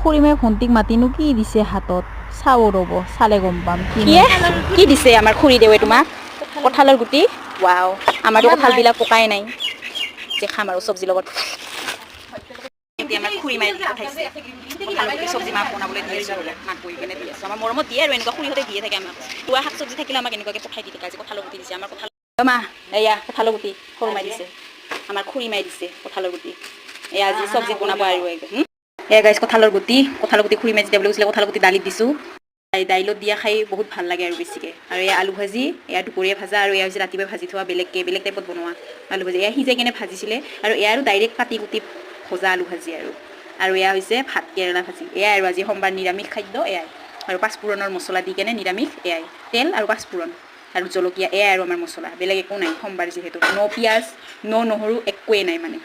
খুৰীমাই ভণ্টিক মাতিনো কি দিছে হাতত চাব ৰ'ব চালে গম পাম কি দিছে আমাৰ খুৰী দেৱে তোমাক কঁঠালৰ গুটি ৱাও আমাৰতো কঁঠালবিলাক পকাই নাই যে খাম আৰু চব্জিৰ লগত এতিয়া আমাৰ খুৰীমাই পঠাইছে কঁঠালৰ গুটি চব্জি মাক বনাবলৈ দি আছোঁ মাক বহি কেনে দি আছোঁ আমাৰ মৰমত দিয়ে আৰু এনেকুৱা খুৰীহঁতে দিয়ে থাকে আমাক পুৱা শাক চব্জি থাকিলে আমাক এনেকুৱাকৈ পঠাই দি থাকে আজি কঁঠালৰ গুটি দিছে আমাৰ কঁঠাল মা এয়া কঁঠালৰ গুটি সৰু মাই দিছে আমাৰ খুৰী মাই দিছে কঁঠালৰ গুটি এয়া আজি চব্জি বনাব আৰু এয়া গাইছ কঁঠালৰ গুটি খুৰী মাই যেতিয়া বুলি কৈছিলে কঁঠালৰ গুটি দালিত দিছোঁ দাইলত দিয়া খাই বহুত ভাল লাগে আৰু বেছিকৈ আৰু এয়া আলু ভাজি এয়া দুপৰীয়া ভাজা আৰু এয়া হৈছে ৰাতিপুৱা ভাজি থোৱা বেলেগ টাইপত বনোৱা আলু ভাজি এয়া সিজাই কেনে ভাজিছিলে আৰু এয়া আৰু ডাইৰেক্ট কাটি কুটি ভজা আলু ভাজি আৰু এয়া হৈছে ভাত কেৰেলা ভাজি এয়াই আৰু আজি সোমবাৰ নিৰামিষ খাদ্য এয়াই আৰু পাঁচফোৰণৰ মছলা দি কেনে নিৰামিষ এয়াই তেল আৰু পাঁচফোৰণ আৰু জলকীয়া এয়াই আৰু আমাৰ মছলা বেলেগ একো নাই সোমবাৰ যিহেতু ন পিঁয়াজ ন নহৰু একোৱেই নাই মানে